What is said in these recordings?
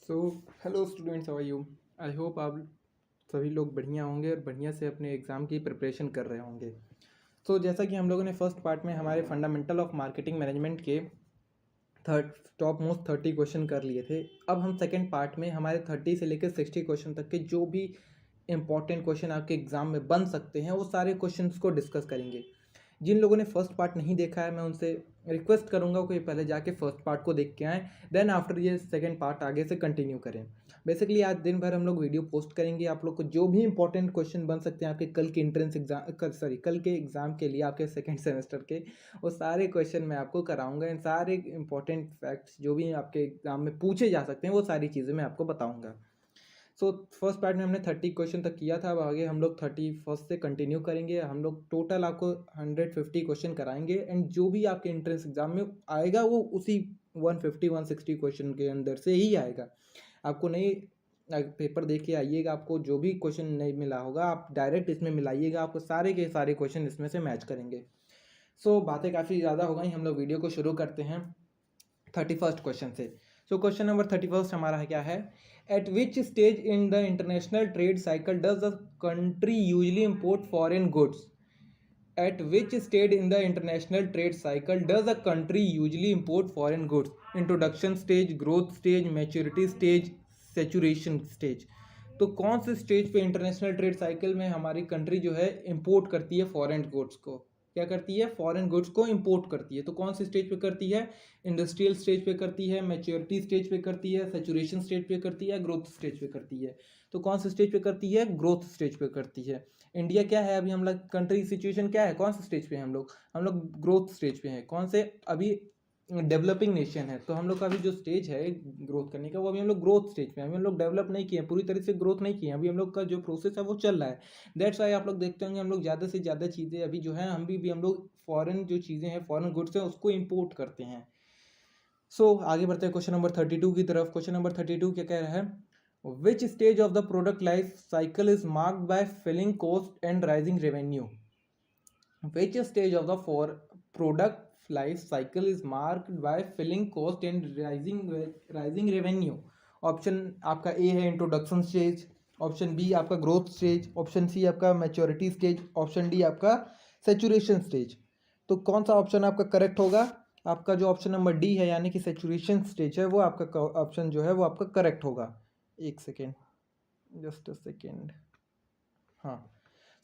So hello students, how are you. I hope आप सभी लोग बढ़िया होंगे और बढ़िया से अपने एग्ज़ाम की प्रिपरेशन कर रहे होंगे। जैसा कि हम लोगों ने फर्स्ट पार्ट में हमारे फंडामेंटल ऑफ मार्केटिंग मैनेजमेंट के टॉप मोस्ट 30 क्वेश्चन कर लिए थे। अब हम सेकेंड पार्ट में हमारे 30 से लेकर 60 क्वेश्चन तक के जो भी इंपॉर्टेंट क्वेश्चन आपके एग्ज़ाम में बन सकते हैं वो सारे क्वेश्चंस को डिस्कस करेंगे। जिन लोगों ने फर्स्ट पार्ट नहीं देखा है मैं उनसे रिक्वेस्ट करूंगा कि पहले जाके फर्स्ट पार्ट को देख के आएँ, देन आफ्टर ये सेकंड पार्ट आगे से कंटिन्यू करें। बेसिकली आज दिन भर हम लोग वीडियो पोस्ट करेंगे। आप लोग को जो भी इंपॉर्टेंट क्वेश्चन बन सकते हैं आपके कल के एंट्रेंस एग्जाम कल के एग्ज़ाम के लिए, आपके सेकंड सेमेस्टर के, वो सारे क्वेश्चन मैं आपको कराऊंगा। इन सारे इंपॉर्टेंट फैक्ट्स जो भी आपके एग्जाम में पूछे जा सकते हैं वो सारी चीज़ें मैं आपको बताऊँगा। फर्स्ट पार्ट में हमने 30 क्वेश्चन तक किया था। अब आगे हम लोग 31 से कंटिन्यू करेंगे। हम लोग टोटल आपको 150 क्वेश्चन कराएंगे एंड जो भी आपके एंट्रेंस एग्जाम में आएगा वो उसी 150-160 क्वेश्चन के अंदर से ही आएगा। आपको नहीं पेपर देख के आइएगा, आपको जो भी क्वेश्चन नहीं मिला होगा आप डायरेक्ट इसमें मिलाइएगा, आपको सारे के सारे क्वेश्चन इसमें से मैच करेंगे। बातें काफ़ी ज़्यादा हो गई, हम लोग वीडियो को शुरू करते हैं 31st क्वेश्चन से। क्वेश्चन नंबर 31 हमारा क्या है? Eight which stage in the international trade cycle does the country usually import foreign goods? At which stage in the international trade cycle does a country usually import foreign goods? Introduction stage, growth stage, maturity stage, saturation stage। तो कौन से stage पे international trade cycle में हमारी country जो है import करती है फॉरेन गुड्स को? क्या करती है? फॉरेन गुड्स को इंपोर्ट करती है। तो कौन से स्टेज पे करती है? इंडस्ट्रियल स्टेज पे करती है, मैच्योरिटी स्टेज पे करती है, सैचुरेशन स्टेज पे करती है, ग्रोथ स्टेज पे करती है। तो कौन से स्टेज पे करती है? ग्रोथ स्टेज पे करती है। इंडिया क्या है अभी? हम लोग कंट्री सिचुएशन क्या है? कौन से स्टेज पे हैं हम लोग? हम लोग ग्रोथ स्टेज पे हैं। कौन से? अभी डेवलपिंग नेशन है, तो हम लोग का अभी जो स्टेज है ग्रोथ करने का वो अभी हम लोग ग्रोथ स्टेज पे हैं। अभी हम लोग डेवलप नहीं किए हैं, पूरी तरह से ग्रोथ नहीं किए हैं। अभी हम लोग का जो प्रोसेस है वो चल रहा है। दैट्स वाई आप लोग देखते होंगे हम लोग ज़्यादा से ज़्यादा चीज़ें अभी जो है भी हम लोग फॉरेन जो चीज़ें हैं, फॉरेन गुड्स हैं, उसको इम्पोर्ट करते हैं। आगे बढ़ते हैं क्वेश्चन नंबर 32 की तरफ। क्वेश्चन नंबर 32 क्या कह रहा है? Which stage of the product life cycle is marked by filling cost and rising revenue? Which stage of the product life cycle is marked by filling cost and rising revenue? Option आपका ए है introduction stage, option B आपका growth stage, option C आपका maturity stage, option D आपका saturation stage. तो कौन सा option आपका correct होगा? आपका जो ऑप्शन नंबर डी है यानी कि सेचुरेशन स्टेज है वो आपका ऑप्शन जो है वो आपका करेक्ट होगा। एक सेकेंड, जस्ट अ सेकेंड। हाँ,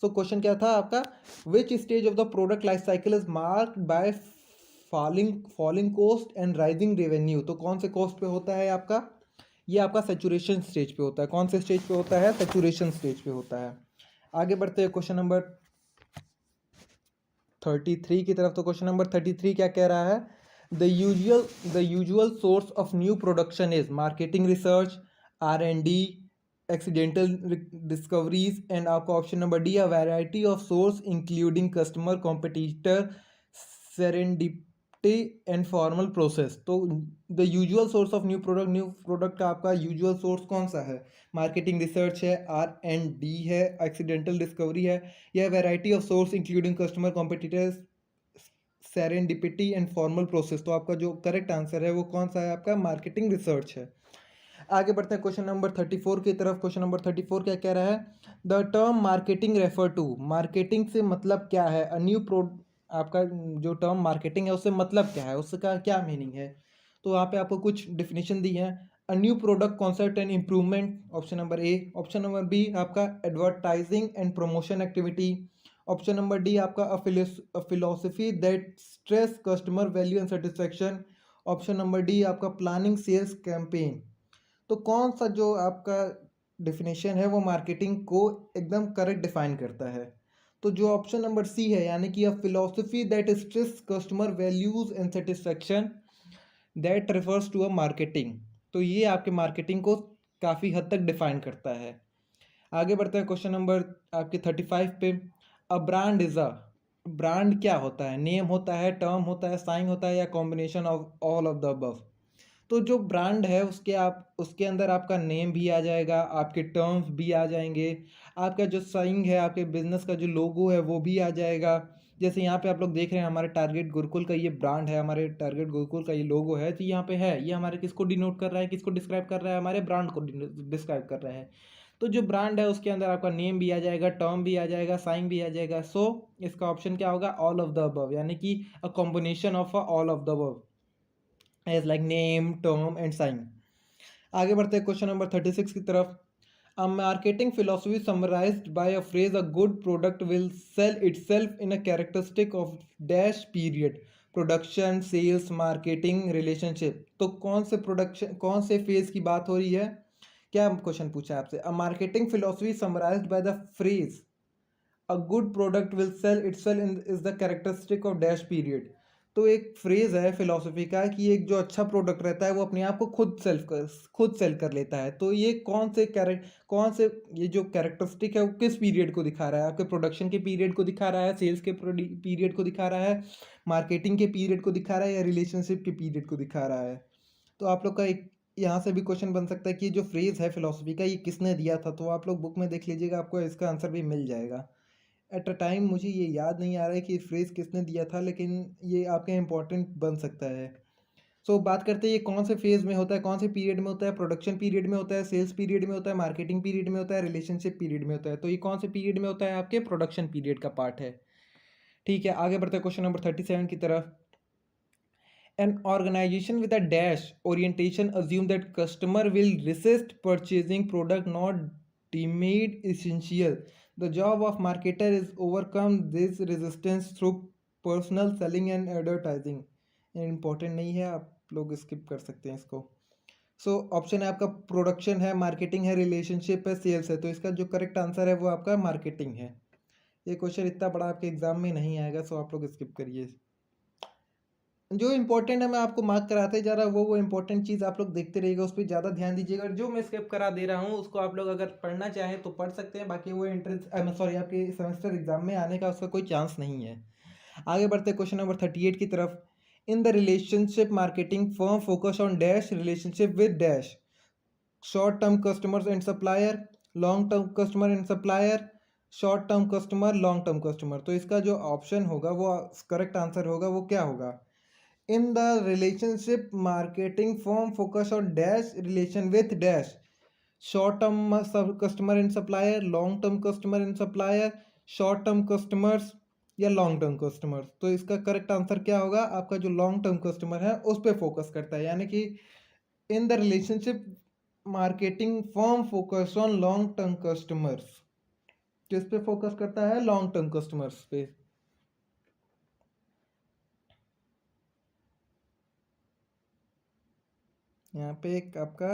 क्वेश्चन क्या था आपका? Which stage of the product life cycle is marked by fouling cost and rising revenue? तो कौन से कॉस्ट पे होता है आपका? ये आपका सेचुरेशन स्टेज पे होता है। कौन से स्टेज पे होता है? सेचुरेशन स्टेज पे होता है। आगे बढ़ते हैं क्वेश्चन नंबर 33 की तरफ। तो क्वेश्चन नंबर 33 क्या कह रहा है? The usual source of new production is marketing research, R&D, accidental discoveries and आपका ऑप्शन नंबर डी है variety of source including customer, competitor, serendipity and formal process. तो the usual source of new product का आपका usual source कौन सा है? Marketing research है, R&D है, एक्सीडेंटल डिस्कवरी है, या variety of source including customer, competitors, serendipity and formal process. तो आपका जो करेक्ट आंसर है वो कौन सा है? आपका मार्केटिंग रिसर्च है। आगे बढ़ते हैं क्वेश्चन नंबर 34 की तरफ। क्वेश्चन नंबर 34 क्या कह रहा है? The term marketing refer to, marketing से मतलब क्या है? अ न्यू प्रो आपका जो टर्म मार्केटिंग है उससे मतलब क्या है, उसका क्या मीनिंग है? तो वहाँ पे आपको कुछ डिफिनेशन दी है। A new product concept and improvement, option number A. Option number B आपका advertising and promotion activity. Option number D आपका a philosophy that stress customer value and satisfaction. Option number D आपका planning sales campaign. तो कौन सा जो आपका definition है वो मार्केटिंग को एकदम करेक्ट डिफाइन करता है? तो जो ऑप्शन नंबर सी है यानी कि a philosophy that stress customer values and satisfaction that refers to a marketing. तो ये आपके मार्केटिंग को काफ़ी हद तक डिफाइन करता है। आगे बढ़ते हैं क्वेश्चन नंबर आपके 35 पे। A brand is a, brand क्या होता है? नेम होता है, टर्म होता है, साइन होता है, या combination of all of the above? तो जो ब्रांड है उसके अंदर आपका नेम भी आ जाएगा, आपके टर्म्स भी आ जाएंगे, आपका जो साइन है, आपके बिजनेस का जो लोगो है वो भी आ जाएगा, जैसे यहाँ पे आप लोग देख रहे हैं हमारे टारगेट गुरुकुल का ये ब्रांड है, हमारे टारगेट गुरुकुल का ये लोगो है, तो यहाँ पे है, ये हमारे किसको डिनोट कर रहा है, किसको डिस्क्राइब कर रहा है, हमारे ब्रांड को डिस्क्राइब कर रहा है। तो जो ब्रांड है उसके अंदर आपका नेम भी आ जाएगा, टर्म भी आ जाएगा, साइन भी आ जाएगा। सो इसका ऑप्शन क्या होगा, ऑल ऑफ द अबव, यानी कि a combination of all of the above as like name, term and sign. आगे बढ़ते हैं क्वेश्चन नंबर 36 की तरफ। A marketing philosophy summarized by a phrase, a good product will sell itself in a characteristic of dash period, production, sales, marketing, relationship. तो कौन से production, कौन से फेज की बात हो रही है, क्या क्वेश्चन पूछा है आपसे। A marketing philosophy summarized by the phrase a good product will sell itself in is the characteristic of dash period. तो एक फ्रेज है फिलोसफी का कि एक जो अच्छा प्रोडक्ट रहता है वो अपने आप को खुद सेल कर लेता है। तो ये कौन से ये जो कैरेक्टरिस्टिक है वो किस पीरियड को दिखा रहा है, आपके प्रोडक्शन के पीरियड को दिखा रहा है, सेल्स के पीरियड को दिखा रहा है, मार्केटिंग के पीरियड को दिखा रहा है, या रिलेशनशिप के पीरियड को दिखा रहा है। तो आप लोग का एक यहाँ से भी क्वेश्चन बन सकता है कि जो फ्रेज है फिलोसफी का ये किसने दिया था। तो आप लोग बुक में देख लीजिएगा, आपको इसका आंसर भी मिल जाएगा। एट अ टाइम मुझे ये याद नहीं आ रहा है कि फ्रेज किसने दिया था, लेकिन ये आपके इम्पोर्टेंट बन सकता है। सो बात करते हैं ये कौन से फेज में होता है, कौन से पीरियड में होता है। प्रोडक्शन पीरियड में होता है, सेल्स पीरियड में होता है, मार्केटिंग पीरियड में होता है, रिलेशनशिप पीरियड में होता है। तो ये कौन से पीरियड में होता है, आपके प्रोडक्शन पीरियड का पार्ट है। ठीक है, आगे बढ़ते हैं क्वेश्चन नंबर 37 की तरफ। An organization with a dash orientation assume that customer will resist purchasing product not deemed essential. The job of marketer is overcome this resistance through personal selling and advertising. Important नहीं है, आप लोग skip कर सकते हैं इसको। So option है आपका प्रोडक्शन है, मार्केटिंग है, रिलेशनशिप है, सेल्स है। तो इसका जो करेक्ट आंसर है वो आपका मार्केटिंग है। ये क्वेश्चन इतना बड़ा आपके एग्जाम में नहीं आएगा, सो आप लोग स्किप करिए। जो इंपॉर्टेंट है मैं आपको मार्क कराते जा रहा हूँ, वो इंपॉर्टेंट चीज़ आप लोग देखते रहिएगा, उस पर ज़्यादा ध्यान दीजिएगा। जो मैं स्किप करा दे रहा हूँ उसको आप लोग अगर पढ़ना चाहें तो पढ़ सकते हैं, बाकी वो एंट्रेंस सॉरी आपके सेमेस्टर एग्जाम में आने का उसका कोई चांस नहीं है। आगे बढ़ते हैं क्वेश्चन नंबर 38 की तरफ। In the relationship marketing firm focus on dash relationship with dash, short term customers and supplier, long term customer and supplier, short term customer, long term customer. तो इसका जो ऑप्शन होगा वो करेक्ट आंसर होगा वो क्या होगा। In the relationship marketing firm focus on dash relation with dash, short term customer and supplier, long term customer and supplier, short term customers या लॉन्ग टर्म कस्टमर्स। तो इसका करेक्ट आंसर क्या होगा, आपका जो लॉन्ग टर्म कस्टमर है उस पर फोकस करता है, यानी कि in the relationship marketing firm focus on long term customers. किस पे फोकस करता है, लॉन्ग टर्म कस्टमर्स पे। यहाँ पे एक आपका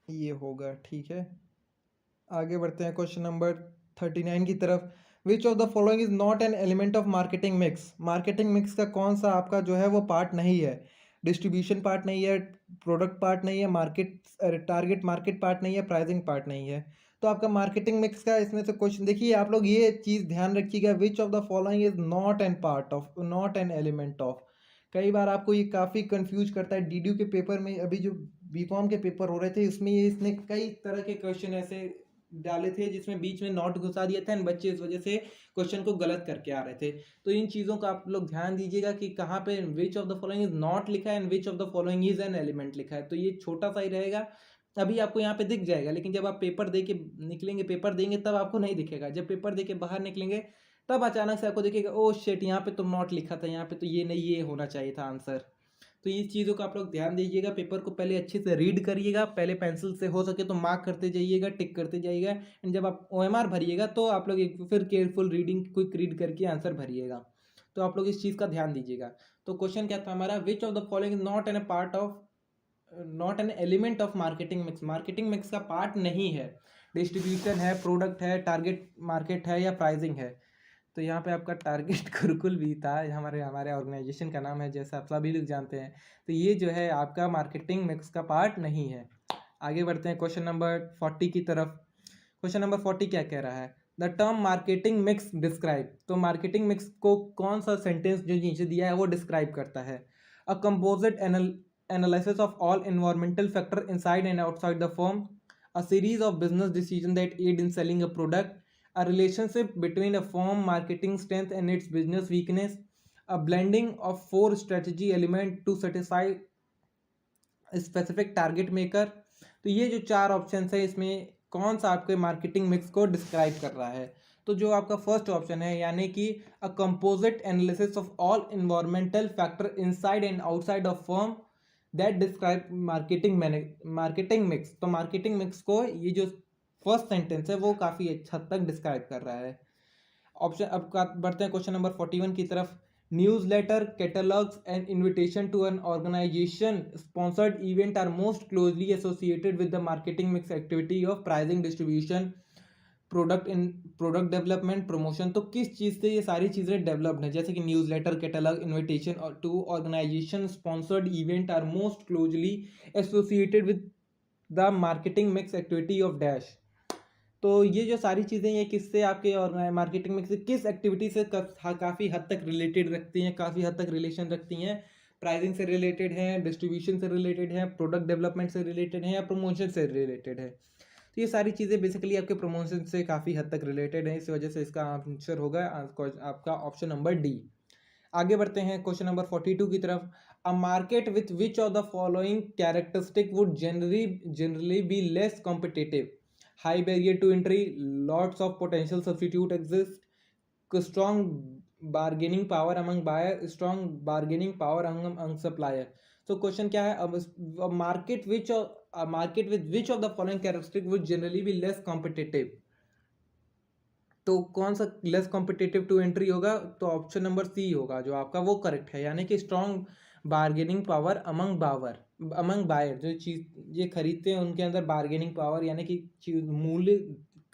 ये होगा। ठीक है, आगे बढ़ते हैं क्वेश्चन नंबर 39 की तरफ। विच of the following is not an element of marketing mix. Marketing mix का कौन सा आपका जो है वो पार्ट नहीं है। डिस्ट्रीब्यूशन पार्ट नहीं है, प्रोडक्ट पार्ट नहीं है, टारगेट मार्केट पार्ट नहीं है, प्राइसिंग पार्ट नहीं है। तो आपका मार्केटिंग मिक्स का इसमें से क्वेश्चन देखिए, आप लोग ये चीज़ ध्यान रखिएगा, विच of the following is not an part of, not an element of. कई बार आपको ये काफ़ी कंफ्यूज करता है। डीडीयू के पेपर में अभी जो बीकॉम के पेपर हो रहे थे इसमें ये इसने कई तरह के क्वेश्चन ऐसे डाले थे जिसमें बीच में नॉट घुसा दिया था, बच्चे इस वजह से क्वेश्चन को गलत करके आ रहे थे। तो इन चीज़ों का आप लोग ध्यान दीजिएगा कि कहाँ पे विच of the following is not लिखा है and which of the following is an element लिखा है। तो ये छोटा सा ही रहेगा, अभी आपको यहाँ पे दिख जाएगा, लेकिन जब आप पेपर दे के निकलेंगे, पेपर देंगे, तब आपको नहीं दिखेगा। जब पेपर दे के बाहर निकलेंगे तब अचानक से आपको दिखेगा, ओ शिट, यहाँ पे तो नॉट लिखा था, यहाँ पे तो ये नहीं, ये होना चाहिए था आंसर। तो ये चीज़ों का आप लोग ध्यान दीजिएगा। पेपर को पहले अच्छे से रीड करिएगा, पहले पेंसिल से हो सके तो मार्क करते जाइएगा, टिक करते जाइएगा, एंड जब आप OMR भरिएगा तो आप लोग एक फिर केयरफुल रीडिंग, क्विक रीड करके आंसर भरिएगा। तो आप लोग इस चीज़ का ध्यान दीजिएगा। तो क्वेश्चन क्या था हमारा, विच of the following is not an part of, not an element of marketing mix. Marketing mix का पार्ट नहीं है, डिस्ट्रीब्यूशन है, प्रोडक्ट है, टारगेट मार्केट है, या प्राइसिंग है। तो यहाँ पे आपका टारगेट गुरुकुल भी था, हमारे हमारे ऑर्गेनाइजेशन का नाम है, जैसा आप सभी लोग जानते हैं। तो ये जो है आपका मार्केटिंग मिक्स का पार्ट नहीं है। आगे बढ़ते हैं क्वेश्चन नंबर 40 की तरफ। क्वेश्चन नंबर 40 क्या कह रहा है, the term marketing mix describe. तो मार्केटिंग मिक्स को कौन सा सेंटेंस जो नीचे दिया है वो डिस्क्राइब करता है। A composite analysis of all environmental factor inside and outside the firm, a series of business decisions that aid in selling a product, a relationship between a firm marketing strength and its business weakness, a blending of four strategy element to satisfy specific target maker. तो ये जो चार option है इसमें कौन सा आपके marketing mix को डिस्क्राइब कर रहा है? तो जो आपका फर्स्ट ऑप्शन है यानी कि a composite analysis of all environmental factor inside and outside of firm that describe marketing mix. तो मार्केटिंग मिक्स को ये जो फर्स्ट सेंटेंस है वो काफ़ी अच्छा हद तक डिस्क्राइब कर रहा है। ऑप्शन अब बढ़ते हैं क्वेश्चन नंबर 41 की तरफ। Newsletter, catalogs and invitation to an organization sponsored event are most closely associated with the marketing mix activity of pricing, distribution, product development, promotion. तो किस चीज़ से ये सारी चीज़ें डेवलप्ड हैं? जैसे कि newsletter, catalogue, invitation to organization sponsored event are most closely associated with the marketing mix activity of dash. तो ये जो सारी चीज़ें ये किससे आपके और मार्केटिंग में किस एक्टिविटी से काफ़ी हद तक रिलेटेड रखती हैं, काफ़ी हद तक रिलेशन रखती हैं? प्राइसिंग से रिलेटेड हैं, डिस्ट्रीब्यूशन से रिलेटेड हैं, प्रोडक्ट डेवलपमेंट से रिलेटेड हैं या प्रमोशन से रिलेटेड है। तो ये सारी चीज़ें बेसिकली आपके प्रमोशन से काफ़ी हद तक रिलेटेड हैं, इस वजह से इसका आंसर होगा आपका ऑप्शन नंबर डी। आगे बढ़ते हैं क्वेश्चन नंबर 42 की तरफ। A market with which of the following characteristic would generally be less competitive? High barrier to entry, lots of potential substitute exist, strong bargaining power among buyer, strong bargaining power among supplier। तो question क्या है? अब market with which of the following characteristic would generally be less competitive? तो कौन सा less competitive to entry होगा? तो option number सी होगा जो आपका, वो करेक्ट है, यानी कि strong bargaining power among buyer. जो चीज़ ये खरीदते हैं उनके अंदर बार्गेनिंग पावर यानी कि मूल्य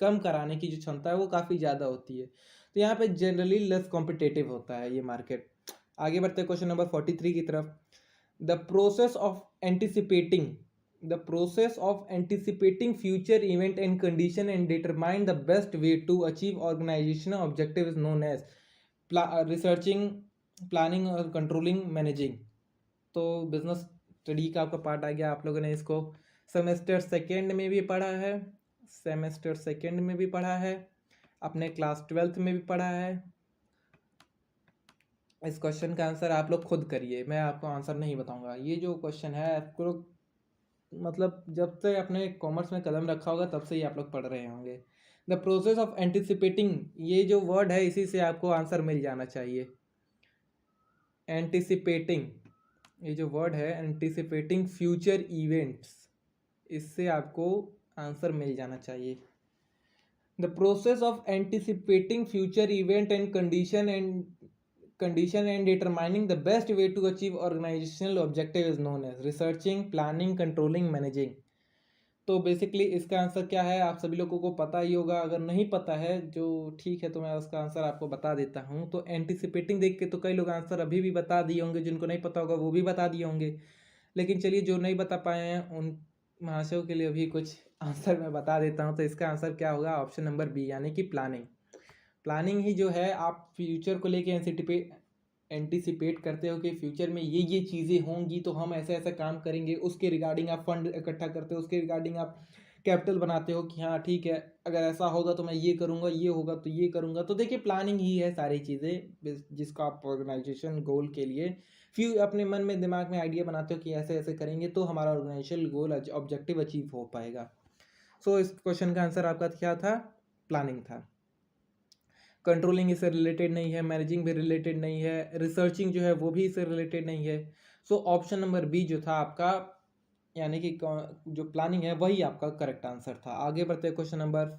कम कराने की जो क्षमता है वो काफ़ी ज़्यादा होती है। तो यहाँ पे जनरली लेस कॉम्पिटिटिव होता है ये मार्केट। आगे बढ़ते हैं क्वेश्चन नंबर 43 की तरफ। The process of anticipating future event and condition and determine the best way to achieve organizational objective is known as researching, planning और controlling, managing। तो बिजनेस स्टडी का आपका पार्ट आ गया। आप लोगों ने इसको सेमेस्टर सेकेंड में भी पढ़ा है, अपने क्लास 12th में भी पढ़ा है। इस क्वेश्चन का आंसर आप लोग खुद करिए, मैं आपको आंसर नहीं बताऊंगा। ये जो क्वेश्चन है आपको मतलब जब से अपने कॉमर्स में कदम रखा होगा तब से ही आप लोग पढ़ रहे होंगे। द प्रोसेस ऑफ एंटिसिपेटिंग, ये जो वर्ड है इसी से आपको आंसर मिल जाना चाहिए। एंटिसिपेटिंग, ये जो वर्ड है एंटिसिपेटिंग फ्यूचर इवेंट्स, इससे आपको आंसर मिल जाना चाहिए। The process of anticipating future event and condition and determining the best way to achieve organizational objective is known as researching, planning, controlling, managing। तो बेसिकली इसका answer क्या है आप सभी लोगों को पता ही होगा। अगर नहीं पता है जो ठीक है तो मैं उसका आंसर आपको बता देता हूँ। तो एंटिसिपेटिंग देख के तो कई लोग आंसर अभी भी बता दिए होंगे, जिनको नहीं पता होगा वो भी बता दिए होंगे। लेकिन चलिए जो नहीं बता पाए हैं उन महाशयों के लिए भी कुछ आंसर मैं बता देता हूँ। तो इसका आंसर क्या होगा? ऑप्शन नंबर बी, यानी कि प्लानिंग। प्लानिंग ही जो है आप फ्यूचर को लेके एंटिसिपेट करते हो कि फ्यूचर में ये चीज़ें होंगी तो हम ऐसा ऐसा काम करेंगे, उसके रिगार्डिंग आप फंड इकट्ठा करते हो, उसके रिगार्डिंग आप कैपिटल बनाते हो कि हाँ ठीक है अगर ऐसा होगा तो मैं ये करूँगा, ये होगा तो ये करूँगा। तो देखिए प्लानिंग ही है सारी चीज़ें जिसको आप ऑर्गेनाइजेशन गोल के लिए अपने मन में दिमाग में आइडिया बनाते हो कि ऐसे ऐसे करेंगे तो हमारा ऑर्गेनाइजेशन गोल ऑब्जेक्टिव अचीव हो पाएगा। सो इस क्वेश्चन का आंसर आपका क्या था? प्लानिंग था। कंट्रोलिंग इससे रिलेटेड नहीं है, मैनेजिंग भी रिलेटेड नहीं है, रिसर्चिंग जो है वो भी इससे रिलेटेड नहीं है। सो ऑप्शन नंबर बी जो था आपका, यानी कि जो प्लानिंग है वही आपका करेक्ट आंसर था। आगे बढ़ते हैं क्वेश्चन नंबर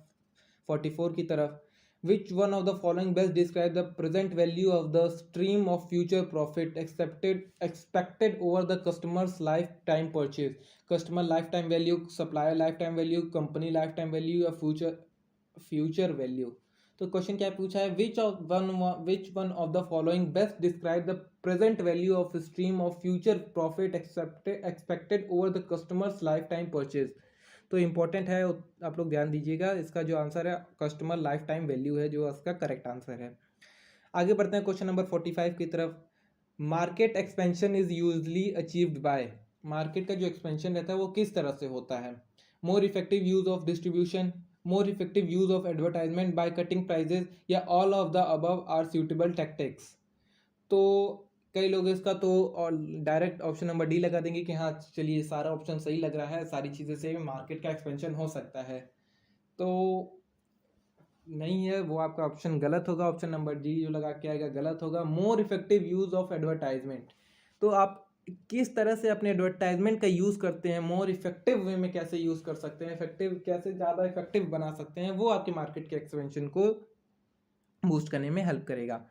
44 की तरफ। Which one of the following best describe the present value of the stream of future profit expected over the customers life time purchase? Customer life time value, supplier life time value, company life time value या future value? तो question क्या पूछा है? Which one of the following best describe the present value of stream of future profit expected over the customers life time purchase? तो important है, आप लोग ध्यान दीजिएगा। इसका जो आंसर है कस्टमर लाइफ टाइम वैल्यू है जो इसका करेक्ट आंसर है। आगे बढ़ते हैं क्वेश्चन नंबर 45 की तरफ। Market expansion is usually achieved by, market का जो एक्सपेंशन रहता है वो किस तरह से होता है? More effective use of distribution, more effective use of advertisement by cutting prices, या all of the above are suitable tactics। तो कई लोग इसका तो और डायरेक्ट ऑप्शन नंबर डी लगा देंगे कि हाँ चलिए सारा ऑप्शन सही लग रहा है, सारी चीज़ें से मार्केट का एक्सपेंशन हो सकता है। तो नहीं है, वो आपका ऑप्शन गलत होगा। ऑप्शन नंबर डी जो लगा के आएगा गलत होगा। More effective use of advertisement, तो आप किस तरह से अपने एडवर्टाइजमेंट का यूज़ करते हैं, मोर इफेक्टिव वे में कैसे यूज़ कर सकते हैं, इफेक्टिव कैसे ज़्यादा इफेक्टिव बना सकते हैं, वो आपके मार्केट के एक्सपेंशन को बूस्ट करने में हेल्प करेगा।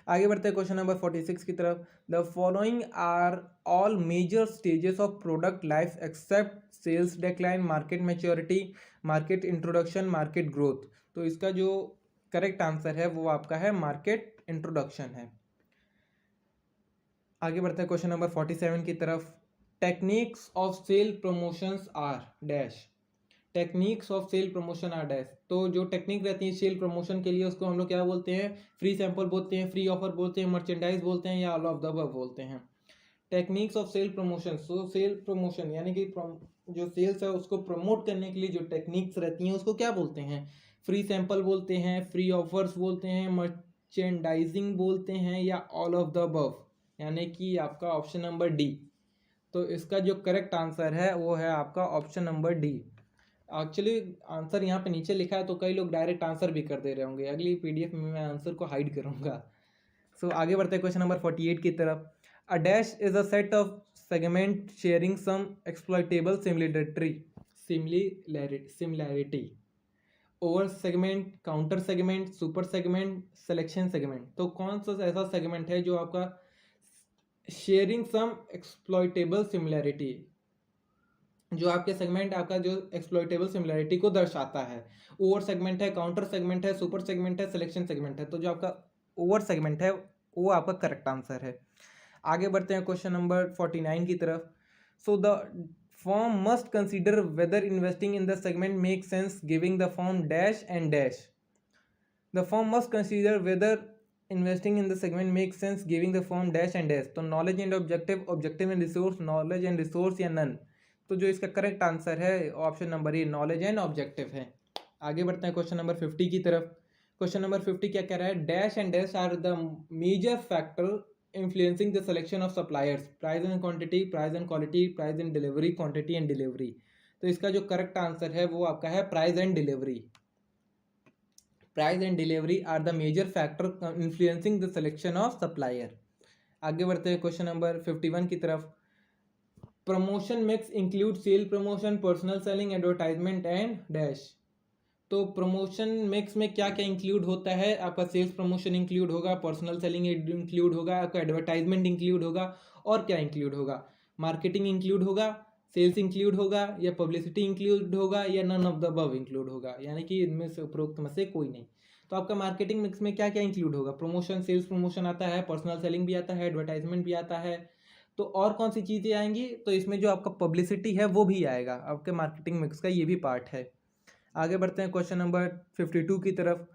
आगे बढ़ते हैं क्वेश्चन नंबर 46 की तरफ। The following are all major stages of product life except sales decline, market maturity, market introduction, market growth. तो इसका जो करेक्ट आंसर है वो आपका है मार्केट इंट्रोडक्शन है। आगे बढ़ते हैं क्वेश्चन नंबर 47 की तरफ। Techniques of sale promotions are dash, techniques of sale promotion are dash. तो जो टेक्निक रहती है सेल प्रमोशन के लिए उसको हम लोग क्या बोलते हैं, फ्री सैंपल बोलते हैं, फ्री ऑफर बोलते हैं, मर्चेंडाइज बोलते हैं, या ऑल ऑफ द अबव बोलते हैं। Techniques of sale promotion, so sale promotion यानी कि जो सेल्स है उसको प्रमोट करने के लिए जो टेक्निक्स रहती हैं उसको क्या बोलते हैं, फ्री सैंपल बोलते हैं, फ्री ऑफर्स बोलते हैं, मर्चेंडाइजिंग बोलते हैं, या ऑल ऑफ द अबव, यानी कि आपका ऑप्शन नंबर डी। तो इसका जो करेक्ट आंसर है वो है आपका option number D. Actually answer यहाँ पे नीचे लिखा है तो कई लोग डायरेक्ट आंसर भी कर दे रहे होंगे, अगली पीडीएफ में मैं आंसर को हाइड करूँगा। सो आगे बढ़ते हैं क्वेश्चन नंबर 48 की तरफ। A dash is a set of segment sharing some exploitable similarity over segment, counter segment, super segment, selection segment. तो कौन सा ऐसा सेगमेंट है जो आपका शेयरिंग सम एक्सप्लॉइटेबल सिमिलैरिटी, जो आपके सेगमेंट आपका जो एक्सप्लॉइटेबल सिमिलैरिटी को दर्शाता है, ओवर सेगमेंट है, काउंटर सेगमेंट है, सुपर सेगमेंट है, सिलेक्शन सेगमेंट है। तो जो आपका ओवर सेगमेंट है वो आपका करेक्ट आंसर है। आगे बढ़ते हैं क्वेश्चन नंबर 49 की तरफ। So the firm must consider whether investing in the segment make sense giving the firm dash and dash. The firm must consider whether investing in the segment make sense giving the firm dash and dash. तो knowledge and objective, objective and resource, knowledge and resource, या none. तो जो इसका correct answer है option number A, knowledge and objective है। आगे बढ़ते हैं क्वेश्चन नंबर 50 की तरफ। क्वेश्चन नंबर 50 क्या कह रहा है, dash and dash are the major factor influencing the selection of suppliers, price and quantity, price and quality, price and delivery, quantity and delivery. तो इसका जो करेक्ट आंसर है वो आपका है price and delivery. Price and delivery are the major factor influencing the selection of supplier. आगे बढ़ते हैं क्वेश्चन नंबर 51 की तरफ। Promotion mix include sale promotion, personal selling, advertisement and dash. तो प्रमोशन मिक्स में क्या क्या इंक्लूड होता है, आपका सेल्स प्रमोशन इंक्लूड होगा, पर्सनल सेलिंग इंक्लूड होगा, आपका एडवर्टाइजमेंट इंक्लूड होगा, और क्या इंक्लूड होगा, मार्केटिंग इंक्लूड होगा, सेल्स इंक्लूड होगा, या पब्लिसिटी इंक्लूड होगा, या none of the above include होगा, यानी कि इनमें से उपरोक्त में से कोई नहीं। तो आपका मार्केटिंग मिक्स में क्या क्या इंक्लूड होगा, प्रमोशन, सेल्स प्रमोशन आता है, पर्सनल सेलिंग भी आता है, एडवर्टाइजमेंट भी आता है, तो और कौन सी चीज़ें आएंगी, तो इसमें जो आपका पब्लिसिटी है वो भी आएगा, आपके मार्केटिंग मिक्स का ये भी पार्ट है। आगे बढ़ते हैं क्वेश्चन नंबर 52 की तरफ।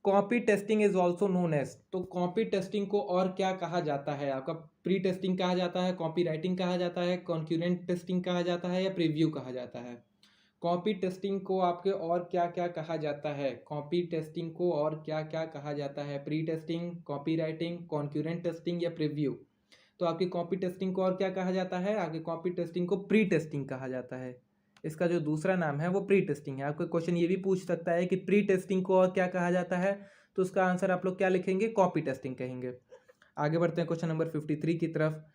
Copy testing is also known as. तो कॉपी टेस्टिंग को और क्या कहा जाता है, आपका प्री टेस्टिंग कहा जाता है, कॉपी राइटिंग कहा जाता है, कॉन्क्यूरेंट टेस्टिंग कहा जाता है, या प्रीव्यू कहा जाता है। कॉपी टेस्टिंग को आपके और क्या क्या कहा जाता है, कॉपी टेस्टिंग को और क्या क्या कहा जाता है, pre testing, copy writing, concurrent testing, या प्रीव्यू। तो आपकी कॉपी टेस्टिंग को और क्या कहा जाता है, आपकी कॉपी टेस्टिंग को प्री टेस्टिंग कहा जाता है। इसका जो दूसरा नाम है वो प्री टेस्टिंग है। आपको क्वेश्चन ये भी पूछ सकता है कि प्री टेस्टिंग को और क्या कहा जाता है, तो उसका आंसर आप लोग क्या लिखेंगे, कॉपी टेस्टिंग कहेंगे। आगे बढ़ते हैं क्वेश्चन नंबर 53 की तरफ।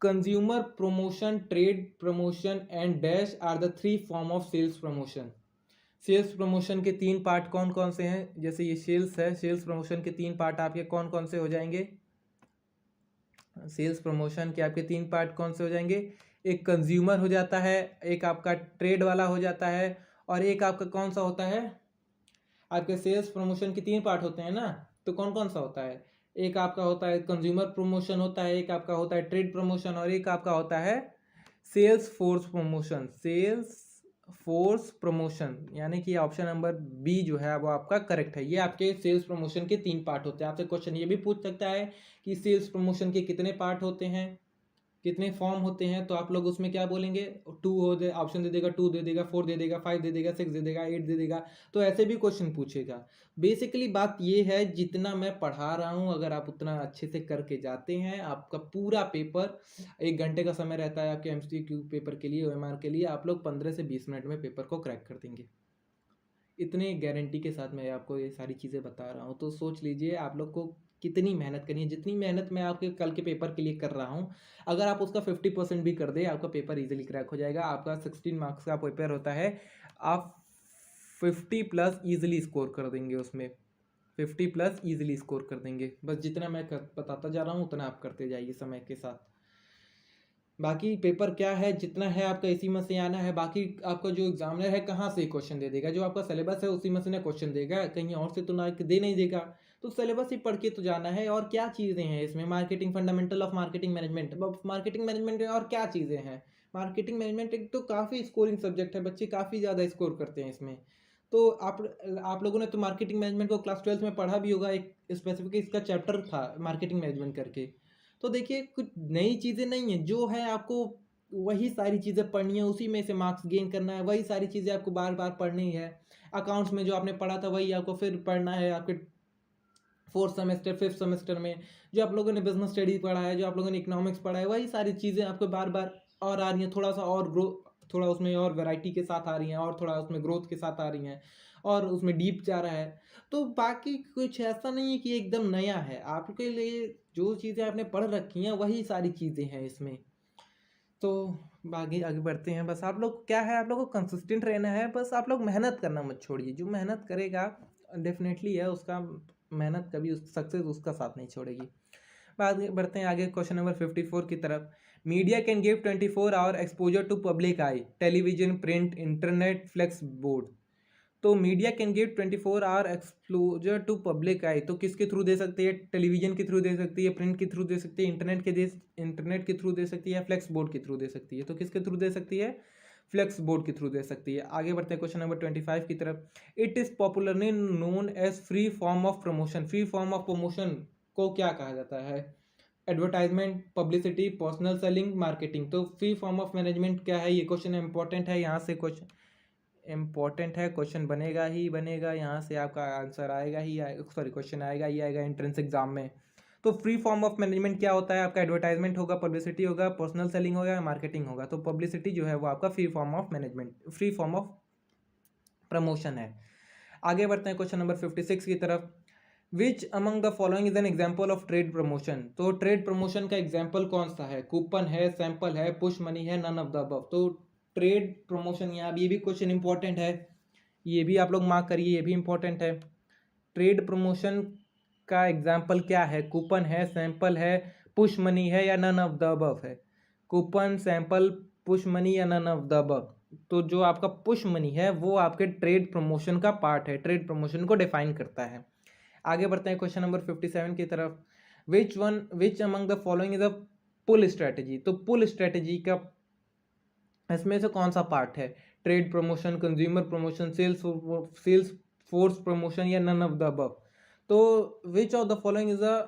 Consumer promotion, trade promotion and dash are the 3 form of sales promotion. Sales promotion के 3 पार्ट कौन कौन से हैं, जैसे ये सेल्स है, सेल्स प्रमोशन के 3 पार्ट आपके कौन कौन से हो जाएंगे, सेल्स प्रमोशन के आपके 3 पार्ट कौन से हो जाएंगे, एक कंज्यूमर हो जाता है, एक आपका ट्रेड वाला हो जाता है, और एक आपका कौन सा होता है, आपके सेल्स प्रमोशन के 3 पार्ट होते हैं ना, तो कौन कौन सा होता है, एक आपका होता है कंज्यूमर प्रमोशन होता है, एक आपका होता है ट्रेड प्रमोशन, और एक आपका होता है sales force promotion, sales force promotion, यानी कि ऑप्शन नंबर बी जो है वो आपका करेक्ट है। ये आपके सेल्स प्रमोशन के 3 पार्ट होते हैं। आपसे क्वेश्चन ये भी पूछ सकता है कि सेल्स प्रमोशन के कितने पार्ट होते हैं, कितने फॉर्म होते हैं, तो आप लोग उसमें क्या बोलेंगे, 2 हो दे, ऑप्शन दे देगा, 2 दे देगा, 4 दे देगा, 5 दे देगा, 6 दे देगा, 8 दे देगा। तो ऐसे भी क्वेश्चन पूछेगा। बेसिकली बात ये है, जितना मैं पढ़ा रहा हूँ अगर आप उतना अच्छे से करके जाते हैं, आपका पूरा पेपर 1 घंटे का समय रहता है आपके एमसीक्यू पेपर के लिए, ओएमआर के लिए, आप लोग 15 से 20 मिनट में पेपर को क्रैक कर देंगे। इतने गारंटी के साथ मैं आपको ये सारी चीज़ें बता रहा हूँ। तो सोच लीजिए आप लोग को कितनी मेहनत करनी है। जितनी मेहनत मैं आपके कल के पेपर के लिए कर रहा हूँ, अगर आप उसका 50% भी कर दे, आपका पेपर इजीली क्रैक हो जाएगा। आपका 16 मार्क्स का पेपर होता है, आप 50 प्लस ईजिली स्कोर कर देंगे उसमें, 50 प्लस ईजिली स्कोर कर देंगे। बस जितना मैं बताता जा रहा हूँ उतना आप करते जाइए समय के साथ। बाकी पेपर क्या है, जितना है आपका इसी में से आना है। बाकी आपका जो एग्जामिनर है कहाँ से क्वेश्चन दे देगा, जो आपका सिलेबस है उसी में से ना क्वेश्चन देगा, कहीं और से तो ना दे नहीं देगा। तो सिलेबस ही पढ़ के तो जाना है। और क्या चीज़ें हैं इसमें, marketing, fundamental of marketing management. Marketing management में और क्या चीज़ें हैं, मार्केटिंग मैनेजमेंट एक तो काफ़ी स्कोरिंग सब्जेक्ट है, बच्चे काफ़ी ज़्यादा स्कोर करते हैं इसमें। तो आप लोगों ने तो मार्केटिंग मैनेजमेंट को क्लास 12 में पढ़ा भी होगा, एक स्पेसिफिक इसका चैप्टर था मार्केटिंग मैनेजमेंट करके। तो देखिए कुछ नई चीज़ें नहीं है, जो है आपको वही सारी चीज़ें पढ़नी है, उसी में से मार्क्स गेन करना है, वही सारी चीज़ें आपको बार बार पढ़नी है। अकाउंट्स में जो आपने पढ़ा था वही आपको फिर पढ़ना है आपके 4th सेमेस्टर 5th सेमेस्टर में। जो आप लोगों ने बिजनेस स्टडी पढ़ा है, जो आप लोगों ने इकोनॉमिक्स पढ़ा है, वही सारी चीज़ें आपको बार बार और आ रही हैं। थोड़ा सा और थोड़ा उसमें और वैरायटी के साथ आ रही हैं, और थोड़ा उसमें ग्रोथ के साथ आ रही हैं, और उसमें डीप जा रहा है। तो बाकी कुछ ऐसा नहीं है कि एकदम नया है आपके लिए। जो चीज़ें आपने पढ़ रखी हैं वही सारी चीज़ें हैं इसमें। तो आगे आगे बढ़ते हैं। बस आप लोग क्या है, आप लोग को कंसिस्टेंट रहना है। बस आप लोग मेहनत करना मत छोड़िए। जो मेहनत करेगा डेफिनेटली है उसका, मेहनत कभी उस सक्सेस उसका साथ नहीं छोड़ेगी। आगे बढ़ते हैं आगे क्वेश्चन नंबर 54 की तरफ। Media can give 24 hour exposure to public eye, television, print, internet, flex board. तो media can give 24 hour exposure to public eye, तो किसके थ्रू दे सकती है, टेलीविजन के थ्रू दे सकती है, प्रिंट के थ्रू दे सकती है, इंटरनेट के थ्रू दे सकती है, फ्लेक्स बोर्ड के थ्रू दे सकती है। तो किसके थ्रू दे सकती है, फ्लेक्स बोर्ड के थ्रू दे सकती है। आगे बढ़ते हैं क्वेश्चन नंबर 25 की तरफ। It is popularly known as free form of promotion. Free form of promotion को क्या कहा जाता है, advertisement, publicity, personal selling, marketing. तो फ्री फॉर्म ऑफ मैनेजमेंट क्या है, ये क्वेश्चन इंपॉर्टेंट है। यहाँ से क्वेश्चन इम्पॉर्टेंट है, क्वेश्चन बनेगा ही बनेगा, यहाँ से आपका आंसर आएगा ही सॉरी क्वेश्चन आएगा ही आएगा एंट्रेंस एग्जाम में। तो फ्री फॉर्म ऑफ मैनेजमेंट क्या होता है, आपका एडवर्टाइजमेंट होगा, पब्लिसिटी होगा, पर्सनल सेलिंग होगा या मार्केटिंग होगा। तो पब्लिसिटी जो है वो आपका free form of management, free form of promotion है। आगे बढ़ते हैं क्वेश्चन नंबर 56 की तरफ। Which among the following is an example of trade promotion. तो ट्रेड प्रमोशन का एग्जाम्पल कौन सा है, कूपन है, सैंपल है, पुश मनी है, नन ऑफ द अबव। तो ट्रेड प्रमोशन, यहाँ ये भी क्वेश्चन इंपॉर्टेंट है, ये भी आप लोग मार्क करिए, ये भी इंपॉर्टेंट है। ट्रेड प्रमोशन का एग्जाम्पल क्या है, कूपन है, सैंपल है, पुश मनी है या नन ऑफ द अबव है। कूपन, सैंपल, पुश मनी या नन ऑफ द अबव। तो जो आपका पुश मनी है वो आपके ट्रेड प्रमोशन का पार्ट है, ट्रेड प्रमोशन को डिफाइन करता है। आगे बढ़ते हैं क्वेश्चन नंबर 57 की तरफ। Which among the following is a pull strategy. तो पुल स्ट्रेटेजी का इसमें से कौन सा पार्ट है, trade promotion, consumer promotion, sales force promotion या नन ऑफ द अबव। तो which of the following is a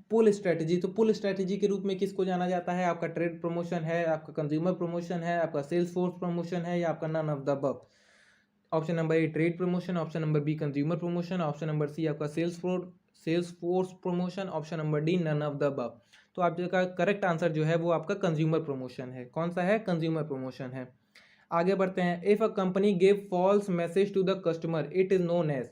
pull strategy. तो पुल स्ट्रेटेजी के रूप में किसको जाना जाता है, आपका ट्रेड प्रमोशन है, आपका कंज्यूमर प्रमोशन है, आपका सेल्स फोर्स प्रमोशन है या आपका none of the above. Option number A trade promotion, option number B consumer promotion, option number C आपका sales force promotion, option number D none of the above. तो आपका correct answer जो है वो आपका कंज्यूमर प्रमोशन है। कौन सा है, कंज्यूमर प्रमोशन है। आगे बढ़ते हैं। If a company give false message to the customer it is known as.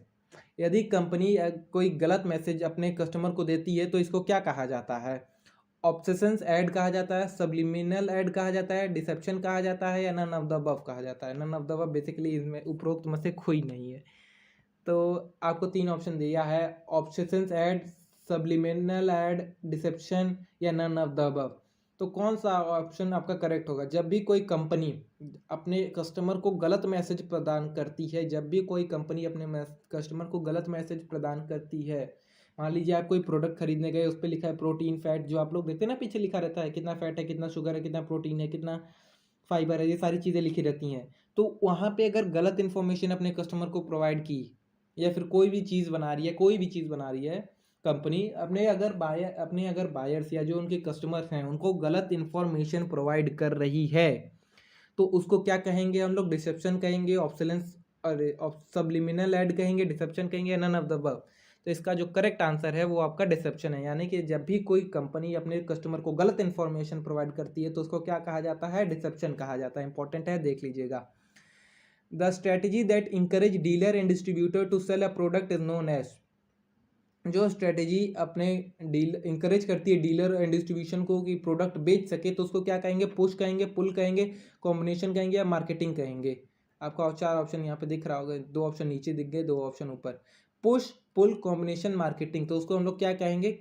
यदि कंपनी कोई गलत मैसेज अपने कस्टमर को देती है तो इसको क्या कहा जाता है, ऑब्सेशंस ऐड कहा जाता है, सब्लिमिनल ऐड कहा जाता है, डिसेप्शन कहा जाता है या नन ऑफ द अबव कहा जाता है। None of the above basically इसमें उपरोक्त में से कोई नहीं है। तो आपको 3 ऑप्शन दिया है, obsessions ad, subliminal ad, deception या नन ऑफ द अबव। तो कौन सा ऑप्शन आपका करेक्ट होगा, जब भी कोई कंपनी अपने कस्टमर को गलत मैसेज प्रदान करती है, जब भी कोई कंपनी अपने कस्टमर को गलत मैसेज प्रदान करती है, मान लीजिए आप कोई प्रोडक्ट खरीदने गए, उस पर लिखा है प्रोटीन, फैट, जो आप लोग देते हैं ना पीछे लिखा रहता है कितना फैट है, कितना शुगर है, कितना प्रोटीन है, कितना फाइबर है, ये सारी चीज़ें लिखी रहती हैं। तो वहाँ पे अगर गलत इन्फॉर्मेशन अपने कस्टमर को प्रोवाइड की, या फिर कोई भी चीज़ बना रही है कंपनी अपने अगर बायर्स या जो उनके कस्टमर्स हैं उनको गलत इन्फॉर्मेशन प्रोवाइड कर रही है तो उसको क्या कहेंगे हम लोग? डिसेप्शन कहेंगे, ऑब्सोलेंस और सब्लिमिनल ऐड कहेंगे, डिसेप्शन कहेंगे, नन ऑफ द अबव। तो इसका जो करेक्ट आंसर है वो आपका डिसेप्शन है। यानी कि जब भी कोई कंपनी अपने कस्टमर को गलत इन्फॉर्मेशन प्रोवाइड करती है तो उसको क्या कहा जाता है? डिसेप्शन कहा जाता है। इंपॉर्टेंट है, देख लीजिएगा। The strategy that encourage dealer and distributor to sell a product is known as. जो स्ट्रेटेजी अपने इंकरेज करती है डीलर एंड डिस्ट्रीब्यूशन को कि प्रोडक्ट बेच सके तो उसको क्या कहेंगे? पुश कहेंगे, पुल कहेंगे, कॉम्बिनेशन कहेंगे या मार्केटिंग कहेंगे। आपका 4 ऑप्शन यहाँ पे दिख रहा होगा, 2 ऑप्शन नीचे दिख गए, 2 ऑप्शन ऊपर। पुश, पुल, कॉम्बिनेशन, मार्केटिंग। तो उसको हम लोग क्या कहेंगे?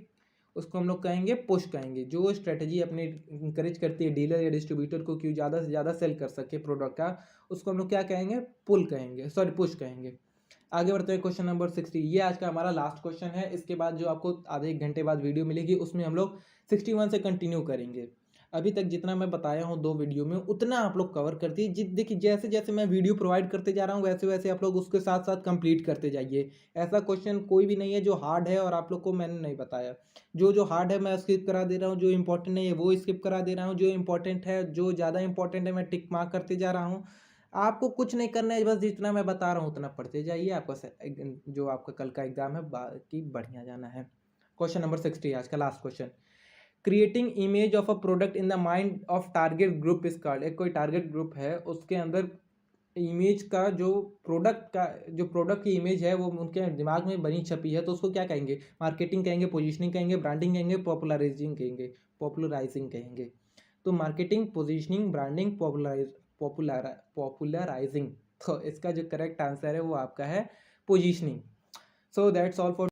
उसको हम लोग कहेंगे पुश कहेंगे। जो स्ट्रेटेजी अपने इंकरेज करती है डीलर या डिस्ट्रीब्यूटर को कि ज़्यादा से ज़्यादा सेल कर सके प्रोडक्ट का, उसको हम लोग क्या कहेंगे? पुल कहेंगे, सॉरी पुश कहेंगे। आगे बढ़ते हैं क्वेश्चन नंबर 60। ये आज का हमारा लास्ट क्वेश्चन है। इसके बाद जो आपको आधे 1 घंटे बाद वीडियो मिलेगी उसमें हम लोग 61 से कंटिन्यू करेंगे। अभी तक जितना मैं बताया हूँ 2 वीडियो में उतना आप लोग कवर करते हैं। देखिए जैसे जैसे मैं वीडियो प्रोवाइड करते जा रहा हूँ वैसे वैसे आप लोग उसके साथ साथ कंप्लीट करते जाइए। ऐसा क्वेश्चन कोई भी नहीं है जो हार्ड है और आप लोग को मैंने नहीं बताया। जो हार्ड है मैं स्किप करा दे रहा हूँ, जो इंपॉर्टेंट नहीं है वो स्किप करा दे रहा हूँ, जो इंपॉर्टेंट है, जो ज़्यादा इंपॉर्टेंट है मैं टिक मार्क करते जा रहा हूँ। आपको कुछ नहीं करना है, बस जितना मैं बता रहा हूँ उतना पढ़ते जाइए। आपका जो आपका कल का एग्जाम है बाकी बढ़िया जाना है। क्वेश्चन नंबर 60 आज का last question. Creating image of a product in the mind of target group is called. एक कोई टारगेट ग्रुप है उसके अंदर इमेज का जो प्रोडक्ट की इमेज है वो उनके दिमाग में बनी छपी है तो उसको क्या कहेंगे? मार्केटिंग कहेंगे, पोजीशनिंग कहेंगे, ब्रांडिंग कहेंगे, पॉपुलराइजिंग कहेंगे। तो मार्केटिंग, पोजीशनिंग, ब्रांडिंग, पॉपुलराइजिंग। तो इसका जो करेक्ट आंसर है वो आपका है positioning. So that's all for